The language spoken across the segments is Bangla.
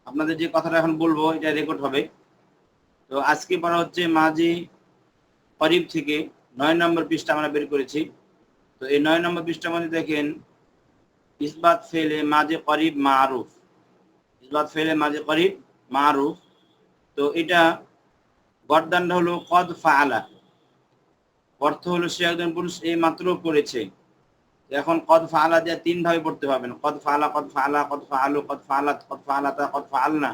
আপনাদের যে কথাটা এখন বলবো এটা রেকর্ড হবে। তো আজকে পড়া হচ্ছে মাজি করিব থেকে 9 নম্বর পৃষ্ঠা আমরা বের করেছি। তো এই 9 নম্বর পৃষ্ঠার মধ্যে দেখেন ইসবাত ফেলে মাঝে করিব মারুফ, ইসবাত ফেলে মাঝে করিব মারুফ। তো এটা গর্দানটা হলো কদ ফাআলা, অর্থ হলো সে একজন পুরুষ এই মাত্র করেছে। এখন কদ ফাআলা দিয়ে তিন ভাবে পড়তে পারবেন, কদ ফাআলা, কদ ফাআলা, কদ ফাআলু, কদ ফাআলাত, কদ ফাআলাতা, কদ ফাআলনা,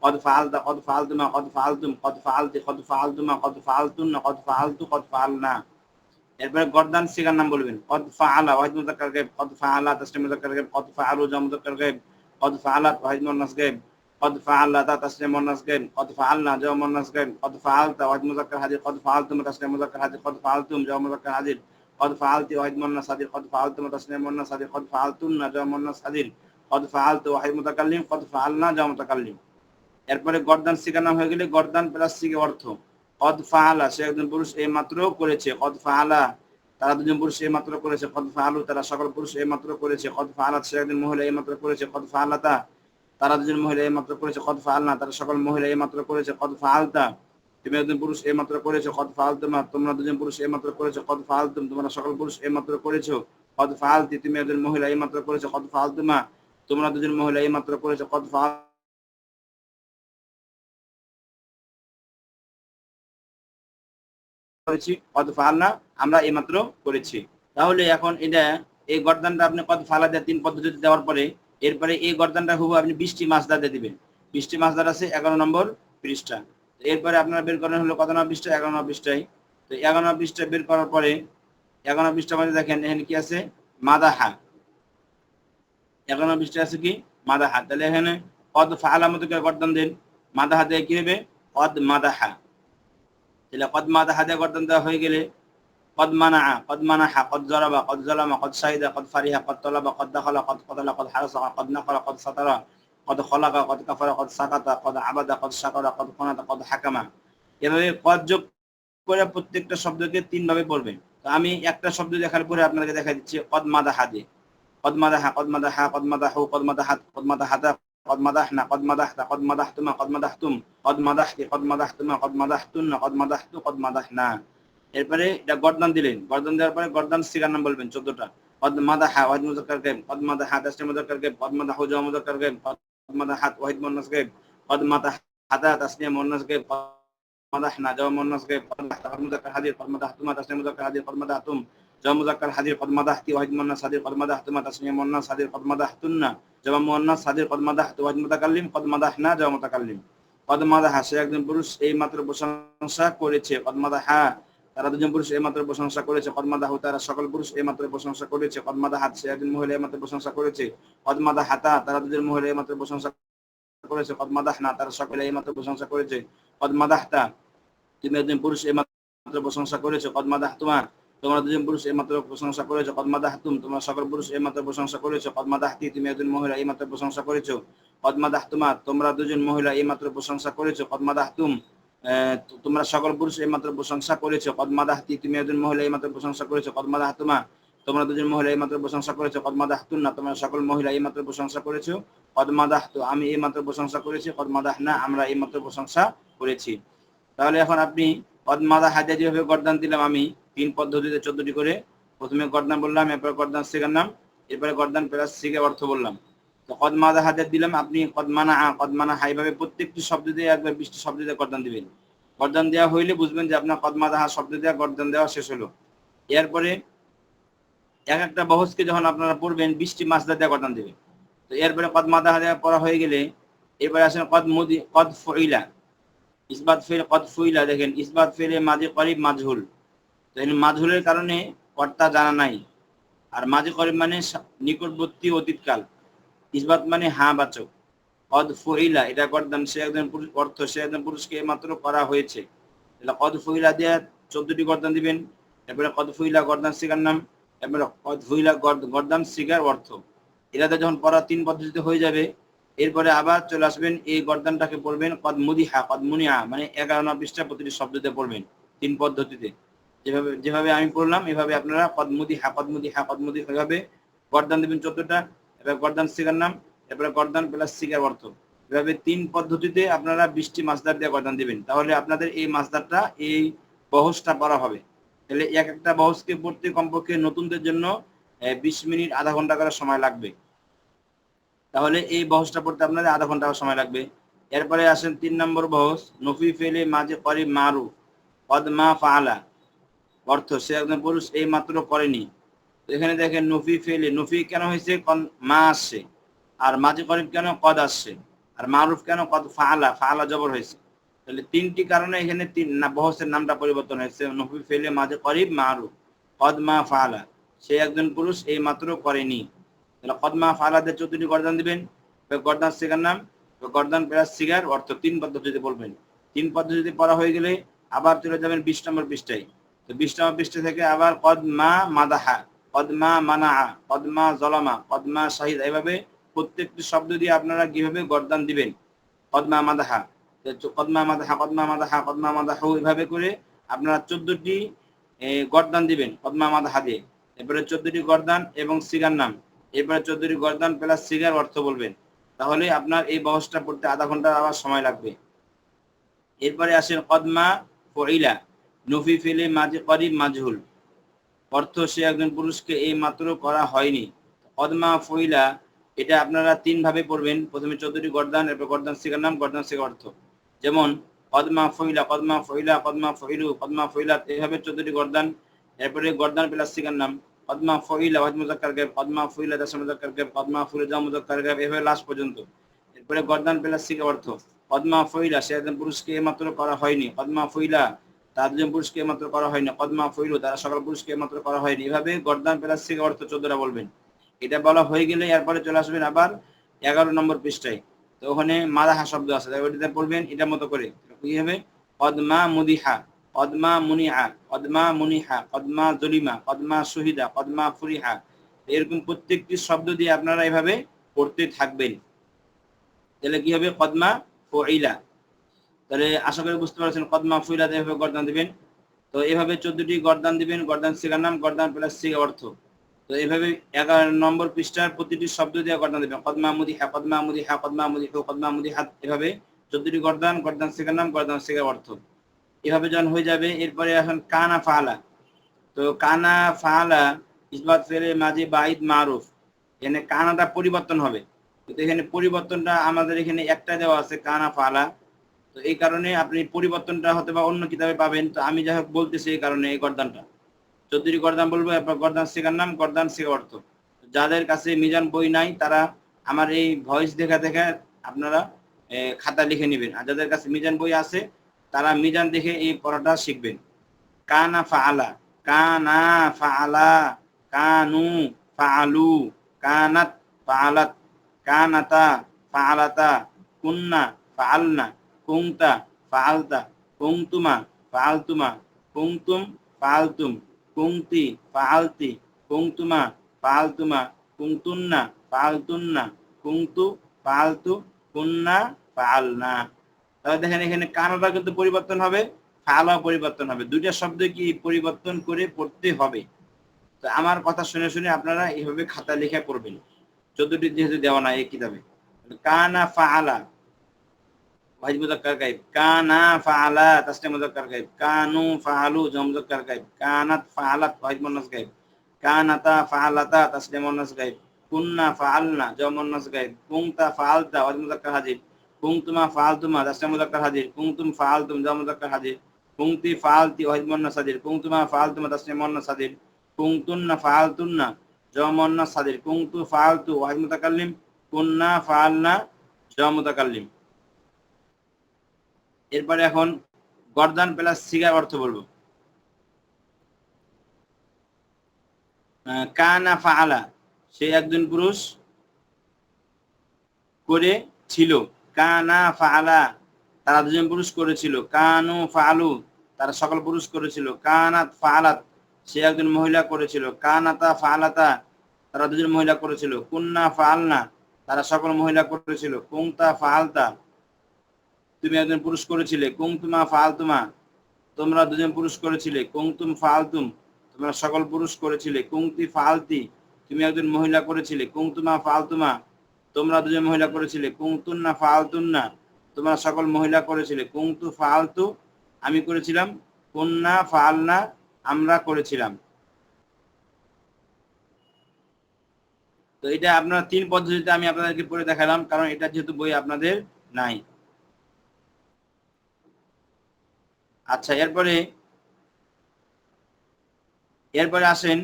কদ ফাআলতা, কদ ফাআলতুমা, কদ ফাআলতুম, কদ ফাআলতি, কদ ফাআলতুমা, কদ ফাআলতুন্না, কদ ফাআলতু, কদ ফাআলনা। এরপরে গর্দান সিগার নাম বলবেন, কদ ফাআলা ওয়াহিদ মুযাক্কার গায়ব, কদ ফাআলা তাসনিয়া মুযাক্কার গায়ব, কদ ফাআলু জামা মুযাক্কার গায়ব, কদ ফাআলাত ওয়াহিদ মুয়ান্নাস গায়ব, কদ ফাআলাতা তাসনিয়া মুয়ান্নাস গায়ব, কদ ফাআলনা জামা মুয়ান্নাস গায়ব, কদ ফাআলতা ওয়াহিদ মুযাক্কার হাজির, কদ ফাআলতুম তাসনিয়া মুযাক্কার হাজির, কদ ফাআলতুম জামা মুযাক্কার হাজির, কদ ফাআলতি ওয়াহিদ মুয়ান্নাস হাজির, কদ ফাআলতুম তাসনিয়া মুয়ান্নাস হাজির, কদ ফাআলতুন্না জামা মুয়ান্নাস হাজির, কদ ফাআলতু ওয়াহিদ মুতাকাল্লিম, কদ ফাআলনা জামা মুতাকাল্লিম। এরপরে গর্দান সিগার নাম হয়ে গেলে গর্দান প্লাস সিগে অর্থ, কদ ফাআলা সে একজন পুরুষ এই মাত্র করেছে, কদ ফাআলা তারা দুজন পুরুষ এই মাত্র করেছে, কদ ফাআলু তারা সকল পুরুষ এই মাত্র করেছে, কদ ফাআলাত সে একজন মহিলা এই মাত্র করেছে, কদ ফাআলাতা তারা দুজন মহিলা এই মাত্র করেছে, কদ ফাআলনা তারা সকল মহিলা এই মাত্র করেছে, কদ ফাআলতা তুমি একজন পুরুষ এই মাত্র করেছো, কদ ফাআলতুমা তোমরা দুজন পুরুষ এই মাত্র করেছো, কদ ফাআলতুম তোমরা সকল পুরুষ এই মাত্র করেছো, কদ ফাআলতি তুমি একজন মহিলা এই মাত্র করেছো, কদ ফাআলতুমা তোমরা দুজন মহিলা এই মাত্র করেছো, কদ ফাআল করেছি, কদ ফাআলনা আমরা এইমাত্র করেছি। তাহলে এখন এটা এই গর্দানটা আপনি কদ ফাআলা দিয়ে তিন পদ্ধতিতে দেওয়ার পরে এরপরে এই গর্দানটা হুবহু আপনি 20টি মাসদার দিয়ে দিবেন। 20টি মাসদার আছে 11 নম্বর পৃষ্ঠা। এরপরে আপনারা বের করেন হলো কত নম্বর পৃষ্ঠা, 11 নম্বর পৃষ্ঠায়। তো 11 নম্বর পৃষ্ঠা বের করার পরে 11 নম্বর পৃষ্ঠার মধ্যে দেখেন এখানে কি আছে, মাদাহা। 11 নম্বর পৃষ্ঠায় আছে কি, মাদাহা। তাহলে এখানে কদ ফাআলা মতো করে গর্দান দেন, মাদাহা দিয়ে কি হবে, কদ মাদাহা। তাহলে কদ মাদাহা দিয়ে গর্দান দেওয়া হয়ে গেলে قد منع قد منح قد ضرب قد ظلم قد شهد قد فرح قد طلب قد دخل قد قتل قد حرس قد نقر قد ستر قد خلق قد كفر قد سقط قد عبد قد شكر قد قنط قد حكم। এভাবে কদ যোগ করে প্রত্যেকটা শব্দকে তিন ভাবে পড়বেন। তো আমি একটা শব্দ দেখার পরে আপনাদেরকে দেখা দিচ্ছি কদ মাদাহা দিয়ে, কদ মাদাহা, কদ মাদাহা, কদ মাদাহু, কদ মাদাহাত, কদ মাদাহাতা, কদ মাদাহনা, কদ মাদাহতা, কদ মাদাহতুমা, কদ মাদাহতুম, কদ মাদাহতি, কদ মাদাহতুমা, কদ মাদাহতুন্না, কদ মাদাহতু, কদ মাদাহনা। এরপরে এটা গর্দান দিলেন, গর্দান দেওয়ার পরে গর্দান সিগার নাম বলবেন 14টা। কদ মাদাহা ওয়াহিদ মুযাক্কার গায়ব, কদ মাদাহা তাসনিয়া মুযাক্কার গায়ব, কদ মাদাহু জামা মুযাক্কার গায়ব, কদ মাদাহাত ওয়াহিদ মুয়ান্নাস গায়ব, কদ মাদাহাতা তাসনিয়া মুয়ান্নাস গায়ব, কদ মাদাহনা জামা মুয়ান্নাস গায়ব, কদ মাদাহতা মুযাক্কার হাজির, কদ মাদাহতুমা তাসনিয়া মুযাক্কার হাজির, কদ মাদাহতুম জামা মুযাক্কার হাজির, কদ মাদাহতি ওয়াহিদ মুয়ান্নাস হাজির, কদ মাদাহতুমা তাসনিয়া মুয়ান্নাস হাজির, কদ মাদাহতুন্না জামা মুয়ান্নাস হাজির, কদ মাদাহতু ওয়াহিদ মুতাকাল্লিম, কদ মাদাহনা জামা মুতাকাল্লিম। কদ মাদাহা সে একজন পুরুষ এই মাত্র প্রশংসা করেছে, কদ মাদাহা তারা দুজন পুরুষ এই মাত্র প্রশংসা করেছে, কদ মাদাহু তারা সকল পুরুষ এই মাত্র প্রশংসা করেছে, কদ মাদাহাত সে একজন মহিলা এই মাত্র প্রশংসা করেছে, কদ মাদাহাতা তারা দুজন মহিলা এই মাত্র প্রশংসা করেছে, কদ মাদাহনা তারা সকলে এই মাত্র প্রশংসা করেছে, কদ মাদাহতা তুমি একজন পুরুষ এই মাত্র প্রশংসা করেছো, কদ মাদাহতুমা তোমরা দুজন পুরুষ এই মাত্র প্রশংসা করেছো, কদ মাদাহতুম তোমরা সকল পুরুষ এই মাত্র প্রশংসা করেছো, কদ মাদাহতি তুমি একজন মহিলা এই মাত্র প্রশংসা করেছো, কদ মাদাহতুমা তোমরা দুজন মহিলা এই মাত্র প্রশংসা করেছো, কদ মাদাহতুম তোমরা সকল পুরুষ এই মাত্র প্রশংসা করেছো, কদ মাদাহতি তুমি একজন মহিলা এই মাত্র প্রশংসা করেছো, কদ মাদাহতুমা তোমরা দুজন মহিলা এই মাত্র প্রশংসা করেছো, কদ মাদাহতুন্না তোমরা সকল মহিলা এই মাত্র প্রশংসা করেছো, কদ মাদাহতু আমি এই মাত্র প্রশংসা করেছি, কদ মাদাহনা আমরা এই মাত্র প্রশংসা করেছি। তাহলে এখন আপনি কদ মাদাহা দিয়ে যেভাবে গর্দান দিলাম আমি তিন পদ্ধতিতে 14টি করে, প্রথমে গর্দান বললাম, এরপরে গর্দান সিগার নাম, এরপরে গর্দান প্লাস সিগে অর্থ বললাম। তো কদ মাদাহা দিয়ে দিলাম, আপনি কদ মানাহা এইভাবে প্রত্যেকটি শব্দ দিয়ে একবার 20টি শব্দ দিয়ে গর্দান দিবেন। গর্দান দেওয়া হইলে বুঝবেন যে আপনার কদ মাদাহা শব্দ দিয়ে গর্দান দেওয়া শেষ হলো। এরপরে এক একটা বহজকে যখন আপনারা পড়বেন 20টি মাসদার দিয়ে গর্দান দেবেন। তো এরপরে কদ মাদাহা দেওয়া পড়া হয়ে গেলে এরপরে আসেন কদ ফুইলা, ইসবাত ফেল কদ ফুইলা। দেখেন ইসবাত ফেলে মাঝে করিব মাজহুল, তো এই মাজহুলের কারণে কর্তা জানা নাই, আর মাঝে করিব মানে নিকটবর্তী অতীতকাল, ইসবাত মানে হ্যাঁ বাচক। কদ ফুইলা এটা গর্দান সে একজন পুরুষ অর্থ সে একজন পুরুষকে মাত্র করা হয়েছে, তাহলে কদ ফুইলা দিয়ে 14টি গর্দান দিবেন। এরপরে কদ ফুইলা গর্দান সিগার নাম, এরপরে কদ ফুইলা গর্দান সিগার অর্থ। এটাতে যখন পড়া তিন পদ্ধতিতে হয়ে যাবে এরপরে আবার চলে আসবেন এই গর্দানটাকে পড়বেন কদ মুদিহা, কদ মুনিয়া মানে 11 নম্বর পৃষ্ঠা প্রতিটি শব্দতে পড়বেন তিন পদ্ধতিতে। যেভাবে আমি পড়লাম এভাবে আপনারা কদ মুদিহা কদ মুদিহা কদ মুদিহা এভাবে গর্দান দিবেন 14টা। এবার গর্দান সিগার নাম, এরপরে গর্দান প্লাস সিগার অর্থ। এভাবে 3 পদ্ধতিতে আপনারা 20টি মাসদার দিয়ে গর্দান দিবেন। তাহলে আপনাদের এই মাসদারটা এই বহসটা পড়া হবে। তাহলে এক একটা বহসকে পড়তে কমপক্ষে নতুনদের জন্য 20 মিনিট আধা ঘন্টা করে সময় লাগবে। তাহলে এই বহসটা পড়তে আপনাদের আধা ঘন্টা সময় লাগবে। এরপরে আসেন 3 নম্বর বহস, নফি ফেলে মাঝে করিব মারুফ কদ মা ফাআলা। অর্থ সে একজন পুরুষ এই মাত্র করেনি। এখানে দেখেন নফি ফেলে, নফি কেন হয়েছে? মা আসছে। আর মাঝে করিব কেন? কদ আসছে। আর মারুফ কেন? কদ ফাআলা, ফাআলা জবর হয়েছে। তাহলে 3টি কারণে এখানে বহসের নামটা পরিবর্তন হয়েছে। নফি ফেলে মাঝে করিব মারুফ কদ মা ফাআলা, সে একজন পুরুষ এই মাত্র করেনি। তাহলে কদ মা ফাআলা দিয়ে 14টি গর্দান দিবেন। গর্দান সিগার নাম, গর্দান প্লাস সিগার, অর্থ 3 পদ্ধতিতে বলবেন। 3 পদ্ধতিতে পড়া হয়ে গেলে আবার চলে যাবেন 20 নম্বর পৃষ্ঠায়। তো 20 নম্বর পৃষ্ঠা থেকে আবার কদ মা মাদাহা, কদ মা মানা, কদ মা জলামা, কদ মা শাহিদ, এভাবে প্রত্যেকটি শব্দ দিয়ে আপনারা কিভাবে গর্দান দিবেন। কদ মা মাদাহা, কদ মা মাদাহা, কদ মা মাদাহা, কদ মা মাদাহু, এভাবে করে আপনারা 14টি গর্দান দিবেন কদ মা মাদাহা দিয়ে। এরপরে 14টি গর্দান এবং সিগার নাম, এরপরে 14টি গর্দান প্লাস সিগার অর্থ বলবেন। তাহলে আপনার এই বহসটা পড়তে আধা ঘন্টা আবার সময় লাগবে। এরপরে আসেন কদমা ফইলা, নফি ফেলে মাঝে করিব মাজহুল, অর্থ সে একজন পুরুষকে এই মাত্র করা হয়নি। কদমা ফইলা এটা আপনারা 3 ভাবে পড়বেন। প্রথমে 14টি গর্দান, এরপর গর্দান সিগার নাম, গর্দান সিগার অর্থ। যেমন কদমা ফইলা, কদমা ফইলা, কদমা ফইলু, কদমা ফইলাত, এভাবে 14টি গর্দান। এরপরে গর্দান প্লাস সিগার নাম, কদমা ফইলা ওয়াহিদ মুযাক্কার গায়ব, কদমা ফইলা দাস মুযাক্কার গায়ব, কদমা ফইলা জাম মুযাক্কার গায়ব, এভাবে লাস্ট পর্যন্ত। এরপরে গর্দান প্লাস সিগার অর্থ, কদমা ফইলা সে একজন পুরুষকে মাত্র করা হয়নি, কদমা ফইলা তার দুজন পুরুষকে মাত্র করা হয়নি, কদমা ফইলু তারা সকল পুরুষকে মাত্র করা হয়নি। এভাবে গর্দান প্লাস সিগার অর্থ 14টা বলবেন। এটা বলা হয়ে গেলে এরপরে চলে আসবেন আবার 11 নম্বর পৃষ্ঠায়। তো ওখানে মাদাহা শব্দ আছে, তাই ওইটাতে পড়বেন এটার মতো করে। কি হবে? কদমা মুদিহা, কদমা মুনিহা, কদমা মুনিহা, কদমা জলিমা, কদমা শহীদা, কদমা ফুরিহা, এরকম প্রত্যেকটি শব্দ দিয়ে আপনারা এভাবে পড়তে থাকবেন। তাহলে কি হবে? কদমা ফুইলা। তাহলে আশা করি বুঝতে পারছেন কদমা ফুইলা এভাবে গর্দান দিবেন। তো এভাবে 14টি গর্দান দিবেন, গর্দান সিগার নাম, গর্দান প্লাস সিগা অর্থ। তো এভাবে 11 নম্বর পৃষ্ঠার প্রতিটি শব্দ দিয়ে গর্দান দিবেন। কদমা মুদিহা, কদমা মুদিহা, কদমা মুদিহু, কদমা মুদিহাত, এভাবে 14টি গর্দান, গর্দান সিগার নাম, গর্দান সিগা অর্থ। এভাবে যখন হয়ে যাবে এরপরে এখন কানা ফাআলা। তো কানা ফাআলা ইসবাত ফেলে মাঝে বাইদ মারুফ, এখানে কানাটা পরিবর্তন হবে। তো এখানে পরিবর্তনটা আমাদের এখানে একটা দেওয়া আছে কানা ফাআলা। তো এই কারণে আপনি পরিবর্তনটা হয়তো বা অন্য কিতাবে পাবেন। তো আমি যাই হোক বলতেছি এই কারণে এই গর্দানটা 14টি গর্দান বলবো, এরপর গর্দান সিগার নাম, গর্দান সিগা অর্থ। যাদের কাছে মিজান বই নাই তারা আমার এই ভয়েস দেখা দেখা আপনারা খাতা লিখে নেবেন। আর যাদের কাছে মিজান বই আছে তারা মিজান দেখে এই পড়াটা শিখবেন। কানা ফাআলা, কানা ফাআলা, কানু ফাআলু, কানাত ফাআলাত, কানাতা ফাআলাতা, কুন্না ফাআলনা, কুনতা ফাআলতা, কুনতুমা ফাআলতুমা, কুনতুম ফাআলতুম, কুনতি ফাআলতি, কুনতুমা ফাআলতুমা, কুনতুন্না ফাআলতুন্না, কুনতু ফাআলতু, কুন্না ফাআলনা। তাহলে দেখেন এখানে কানাটা কিন্তু পরিবর্তন হবে, ফাআলা পরিবর্তন হবে, দুইটা শব্দ কি পরিবর্তন করে পড়তে হবে। তো আমার কথা শুনে শুনে আপনারা এইভাবে খাতা লিখে পড়বেন। 14টি যেহেতু দেওয়া নাই এই কিতাবে। কানা ফাআলা ওয়াহিদ মুযাক্কার গায়ব, কানা ফাআলা তাসনিয়া মুযাক্কার গায়ব, কানু ফাআলু জাম মুযাক্কার গায়ব, কানাত ফাআলাত ওয়াহিদ মুযান্নাস গায়ব, কানাতা ফাআলাতা তাসনিয়া মুযান্নাস গায়ব, কুন্না ফাআলনা জাম মুযান্নাস গায়ব, কুনতা ফাআলতা ওয়াহিদ মুযাক্কার হাজির, কুনতুমা ফাআলতুমা তাসনিয়া মুযাক্কার হাজির, কুনতুম ফাআলতুম জাম মুযাক্কার হাজির, কুনতি ফাআলতি ওয়াহিদ মুযান্নাস হাজির, কুনতুমা ফাআলতুমা তাসনিয়া মুযান্নাস হাজির, কুনতুন্না ফাআলতুন্না জাম মুযান্নাস হাজির, কুনতু ফাআলতু ওয়াহিদ মুতাকাল্লিম, কুন্না ফাআলনা জাম মুতাকাল্লিম। এরপরে এখন গর্দান প্লাস সিগার অর্থ বলবো। কানা ফাআলা সে একজন পুরুষ করেছিল, কানা ফাআলা তারা দুজন পুরুষ করেছিল, কানু ফাআলু তারা সকল পুরুষ করেছিল, কানাত ফাআলাত সে একজন মহিলা করেছিল, কানাতা ফাআলাতা তারা দুজন মহিলা করেছিল, কুন্না ফাআলনা তারা সকল মহিলা করেছিল, কুনতা ফাআলতা তুমি একজন পুরুষ করেছিলে, কুনতুমা ফাআলতুমা তোমরা দুজন পুরুষ করেছিলে, কুনতুম ফাআলতুম তোমরা সকল পুরুষ করেছিলে, কুনতি ফাআলতি তুমি একজন মহিলা করেছিলে, কুনতুমা ফাআলতুমা তোমরা দুজন মহিলা করেছিলে, কুনতুন্না ফাআলতুন্না, তোমরা সকল মহিলা করেছিলে, কুনতু ফাআলতু, আমি করেছিলাম, কুন্না ফাআলনা, আমরা করেছিলাম। তো এটা আপনার 3 পদ্ধতিতে আমি আপনাদেরকে পড়ে দেখালাম, কারণ এটা যেহেতু বই আপনাদের নাই। আচ্ছা, এরপরে আসেন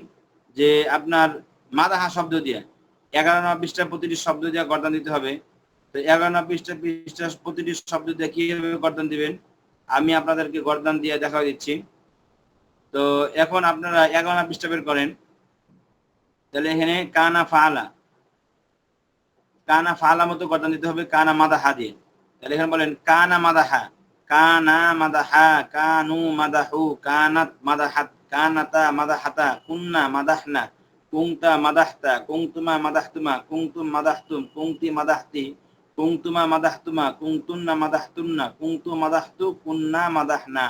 যে আপনার মাদাহা শব্দ দিয়ে 11 নম্বর পৃষ্ঠা প্রতিটি শব্দ দিয়ে গর্দান দিতে হবে। তো 11 নম্বর পৃষ্ঠা প্রতিটি শব্দ দিয়ে কিভাবে গর্দান দিবেন আমি আপনাদেরকে গর্দান দিয়ে দেখা দিচ্ছি। তো এখন আপনারা 11 নম্বর পৃষ্ঠা বের করেন। তাহলে এখানে কানা ফাআলা মতো গর্দান দিতে হবে কানা মাদাহা দিয়ে। তাহলে এখানে বলেন কানা মাদাহা, কানা মাদাহা, কানু মাদাহু, কানাত মাদাহাত, কানাতা মাদাহাতা, কুন্না মাদাহনা, কুনতা মাদাহতা, কুনতুমা মাদাহতুমা, কুনতুম মাদাহতুম, কুনতি মাদাহতি, কুনতুমা মাদাহতুমা, কুনতুন্না মাদাহতুন্না, কুনতু মাদাহতু, কুন্না মাদাহনা।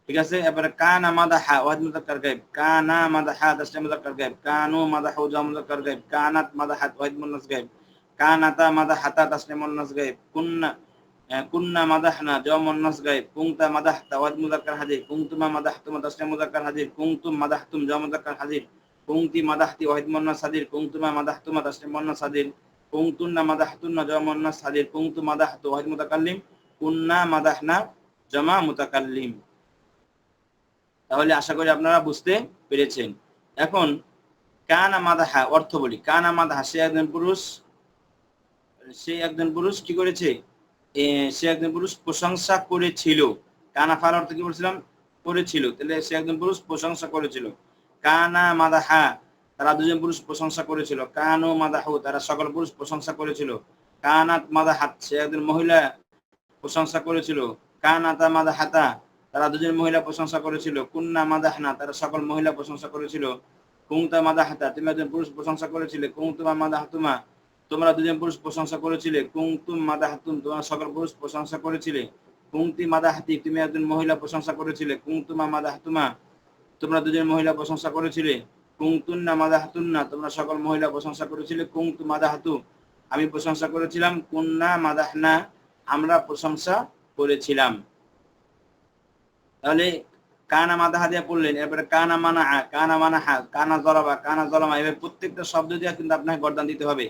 ঠিক আছে, এবারে কানা মাদাহা ওয়াহিদ মুযাক্কার গায়ব, কানা মাদাহা তাসনিয়া মুযাক্কার গায়ব, কানু মাদাহু জামা মুযাক্কার গায়ব, কানাত মাদাহাত ওয়াহিদ মুন্নাস গায়ব, কানাতা মাদাহাতা তাসনিয়া মুন্নাস গায়ব, কুন্না মাদাহনা জামা মুন্নাস গায়ব, কুনতা মাদাহতা ওয়াহিদ মুযাক্কার হাজির, কুনতুমা মাদাহতুমা তাসনিয়া মুযাক্কার হাজির, কুনতুম মাদাহতুম জামা মুযাক্কার হাজির, কুনতি মাদাহতি ওয়াহিদ মুন্নাস হাজির, কুনতুমা মাদাহতুমা তাসনিয়া মুন্নাস হাজির, কুনতুন্না মাদাহতুন্না জামা মুন্নাস হাজির, কুনতু মাদাহতু ওয়াহিদ মুতাকাল্লিম, কুন্না মাদাহনা জামা মুতাকাল্লিম। তাহলে আশা করি আপনারা বুঝতে পেরেছেন। এখন কানা মাদাহা অর্থ বলি। কানা মাদাহা সে একজন পুরুষ কি করেছে, সে একজন পুরুষ প্রশংসা করেছিল। কানা ফাল অর্থ কি বলছিলাম, করেছিল, তাহলে সে একজন পুরুষ প্রশংসা করেছিল। কানা মাদাহা তারা দুজন পুরুষ প্রশংসা করেছিল। কানু মাদাহু তারা সকল পুরুষ প্রশংসা করেছিল। কানাত মাদাহাত সে একজন মহিলা প্রশংসা করেছিল। কানাতা মাদাহাতা তারা দুজন মহিলা প্রশংসা করেছিল। কুন্না মাদাহনা তারা সকল মহিলা প্রশংসা করেছিল। কুনতা মাদাহাতা তুমি একজন পুরুষ প্রশংসা করেছিলে। কুনতুমা মাদাহাতুমা তোমরা দুজন পুরুষ প্রশংসা করেছিলে। কুনতুম মাদাহাতুম তোমরা সকল পুরুষ প্রশংসা করেছিলে। কুনতি মাদাহাতি তুমি একজন মহিলা প্রশংসা করেছিলে। কুনতুমা মাদাহাতুমা তোমরা দুজন মহিলা প্রশংসা করেছিলে। কুনতুন্না মাদাহাতুন্না তোমরা সকল মহিলা প্রশংসা করেছিলে। কুনতু মাদাহাতু আমি প্রশংসা করেছিলাম। কুন্না মাদাহনা আমরা প্রশংসা করেছিলাম। তাহলে কানা মাদাহা দিয়ে পড়লেন, এরপরে কানা মানাহা, কানা মানাহা, কানা জরাবা, কানা জলামা, এভাবে প্রত্যেকটা শব্দ দিয়ে কিন্তু আপনাকে গর্দান দিতে হবে।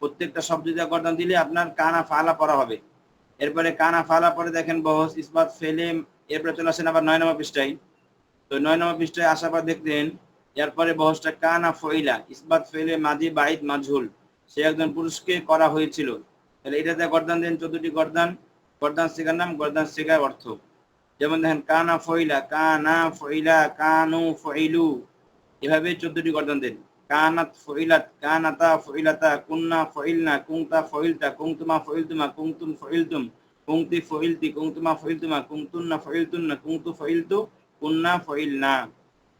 প্রত্যেকটা শব্দ দিয়ে গর্দান দিলে আপনার কানা ফালা পড়া হবে। এরপরে কানা ফালা পরে দেখেন বহস ইসবাত ফেলে, এরপরে চলে আসেন আবার 9 নম্বর পৃষ্ঠায়। তো 9 নম্বর পৃষ্ঠায় আসার পর দেখলেন এরপরে বহসটা কানা ফইলা ইসবাত ফেলে মাজি বাইদ মাজহুল সে একজন পুরুষকে করা হয়েছিল। তাহলে এটাতে গর্দান দেন 14টি গর্দান। গর্দান শিখার নাম, গর্দান শিখার অর্থ। যেমন দেখেন কানা ফইলা, কানু ফইলু, এভাবে 14টি গর্দান দেন। কানাত ফইলাত, কানাতা ফইলাতা, কুন্না ফইলনা, কুনতা ফইলতা, কুনতুমা ফইলতুমা, কুনতুম ফইলতুম, কুনতি ফইলতি, কুনতুমা ফইলতুমা, কুনতুন্না ফইলতুন্না, কুনতু ফইলতু, কুন্না ফইলনা।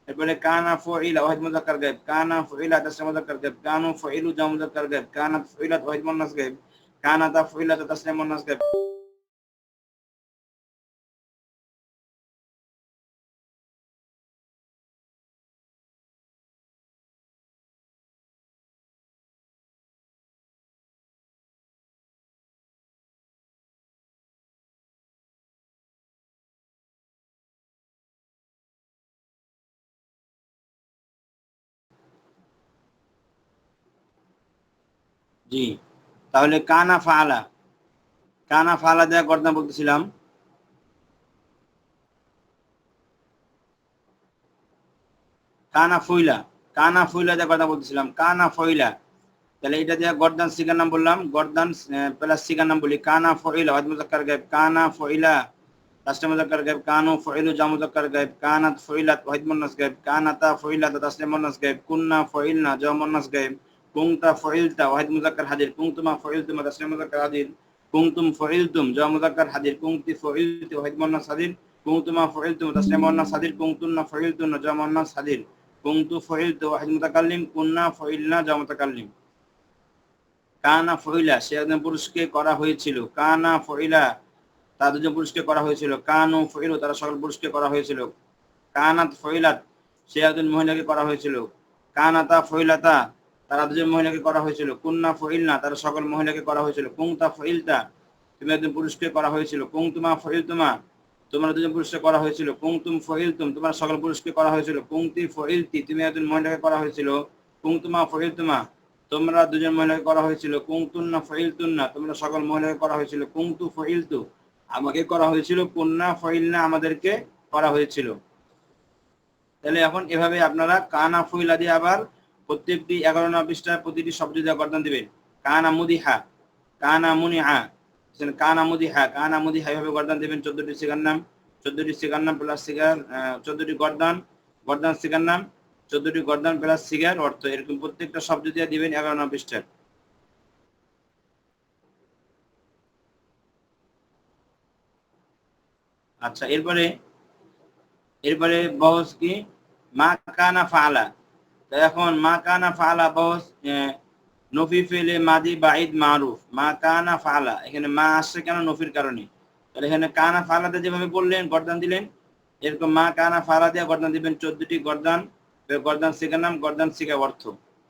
এরপরে কানা ফইলা ওয়াহিদ মুযাক্কার গায়ব, কানা ফইলা তাসনিয়া মুযাক্কার গায়ব, কানু ফইলু জামা মুযাক্কার গায়ব, কানাত ফইলাত ওয়াহিদ মুন্নাস গায়ব, কানাতা ফইলাতা তাসনিয়া মুন্নাস গায়ব। জি, তাহলে কানা ফালা দেওয়া গর্দান বলতেছিলাম। কানা ফইলা দেওয়া গর্দান বলতেছিলাম। কানা ফইলা, তাহলে এটা দেওয়া গর্দান সিগার নাম বললাম। গর্দান প্লাস সিগার নাম বলি। কানা ফইলা ওয়াহিদ মুযাক্কার গায়ব, কানা ফইলা তাসনিয়া মুযাক্কার গায়ব, কানু ফইলু জামা মুযাক্কার গায়ব, কানাত ফইলাত ওয়াহিদ মুন্নাস গায়ব, কানাতা ফইলাতা তাসনিয়া মুন্নাস গায়ব, কুন্না ফইলনা জামা মুন্নাস গায়ব, কুনতা ফইলতা ওয়াহিদ মুযাক্কার হাজির, কুনতুমা ফইলতুমা তাসনিয়া মুযাক্কার হাজির, কুনতুম ফইলতুম জামা মুযাক্কার হাজির, কুনতি ফইলতি ওয়াহিদ মুন্নাস হাজির, কুনতুমা ফইলতুম তাসনিয়া মুন্নাস হাজির, কুনতুন্না ফইলতুন্না জামা মুন্নাস হাজির, কুনতু ফইলতু ওয়াহিদ মুতাকাল্লিম, কুন্না ফইলনা জামা মুতাকাল্লিম। কানা ফইলা সে একজন পুরুষকে করা হয়েছিল। কানা ফইলা তারা দুজন পুরুষকে করা হয়েছিল। কানু ফইলু তারা সকল পুরুষকে করা হয়েছিল। কানাত ফইলাত সে একজন মহিলাকে করা হয়েছিল। কানাতা ফইলাতা তারা দুজন মহিলাকে করা হয়েছিল। কুন্না ফইলনা, তারা সকল মহিলাকে করা হয়েছিল। কুংতা ফইলতা, তুমি একজন পুরুষকে করা হয়েছিল। কুংতুমা ফইলতুমা, তোমরা দুজন পুরুষকে করা হয়েছিল। কুংতুম ফইলতুম, তোমরা সকল পুরুষকে করা হয়েছিল। কুংতি ফইলতি, তুমি একজন মহিলাকে করা হয়েছিল। কুংতুমা ফইলতুমা, তোমরা দুজন মহিলাকে করা হয়েছিল। কুংতুন্না ফইলতুন্না, তোমরা সকল মহিলাকে করা হয়েছিল। কুংতু ফইলতু, আমাকে করা হয়েছিল। কুন্না ফইলনা, আমাদেরকে করা হয়েছিল। তাহলে এখন এভাবে আপনারা কানা ফুইলা দিয়ে আবার প্রত্যেকটি 11 নম্বর পৃষ্ঠার প্রতিটি শব্দ দিয়ে গর্দন দিবেন। কানা মুদিহা, কানা মুনিহা, কানা মুদিহা, কানা মুদিহা, এভাবে গর্দন দিবেন। 14টি সিগার নাম, 14টি সিগার নাম প্লাস সিগার, 14টি গর্দন, গর্দন সিগার নাম, 14টি গর্দন প্লাস সিগার অর্থ, এরকম প্রত্যেকটা শব্দ দিয়ে দিবেন 11 নম্বর পৃষ্ঠার। আচ্ছা, এরপরে এরপরে বহস কি মা কানা ফাআলা। তো এখন মা কানা ফাআলা বহস নফি ফেলে মাদি বাঈদ মারুফ। মা কানা ফাআলা, এখানে মা আসছে কেন? নফির কারণে। তাহলে এখানে কানা ফাআলাতে যেভাবে বললেন গর্দান দিলেন, এরকম মা কানা ফাআলা দিয়ে গর্দান দিবেন। 14টি গর্দান, গর্দান সিগার নাম, গর্দান সিগা অর্থ,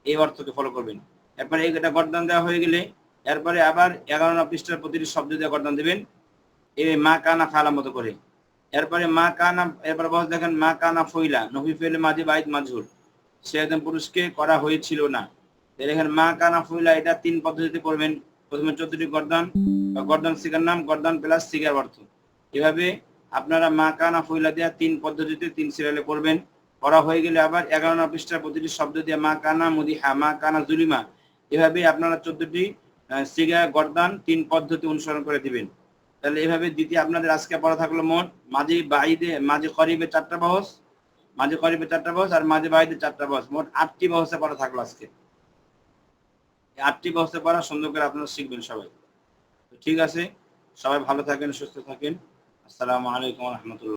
এই অর্থকে ফলো করবেন। এরপরে এটা গর্দান দেওয়া হয়ে গেলে এরপরে আবার 11 নম্বর পৃষ্ঠার প্রতিটি শব্দ দিয়ে গর্দান দিবেন এই মা কানা ফাআলা মতো করে। এরপরে মা কানা, এরপরে বস দেখেন মা কানা ফইলা, নফি ফেলে মাদি বাঈদ মাজহুর, সে একজন পুরুষকে করা হয়েছিল না। দেখেন মা কানা ফইলা, এটা 3 পদ্ধতিতে পড়বেন। প্রথমে 14টি গর্দান, গর্দান সিগার নাম, গর্দান প্লাস সিগার অর্থ। এভাবে আপনারা মা কানা ফইলা দিয়া 3 পদ্ধতিতে 3 সিরিয়ালে পড়বেন। পড়া হয়ে গেলে আবার 11 নম্বর পৃষ্ঠার প্রতিটি শব্দ দিয়ে মা কানা মুদিহা, মা কানা জুলিমা, এভাবে আপনারা 14টি সিগা গর্দান 3 পদ্ধতি অনুসরণ করে দিবেন। তাহলে এভাবে দ্বিতীয় আপনাদের আজকে পড়া থাকলো মোট মাঝি বাঈদে, মাঝি করিবে 4টা বহস, মাঝি করিবে 4টা বহস, আর মাঝি বাঈদে 4টা বহস, মোট 8টি বহসে পড়া থাকলো আজকে। 8টি বহসে পড়া সুন্দর করে আপনারা শিখবেন সবাই। ঠিক আছে, সবাই ভালো থাকেন, সুস্থ থাকেন। আসসালামু আলাইকুম ওয়া রাহমাতুল্লাহ।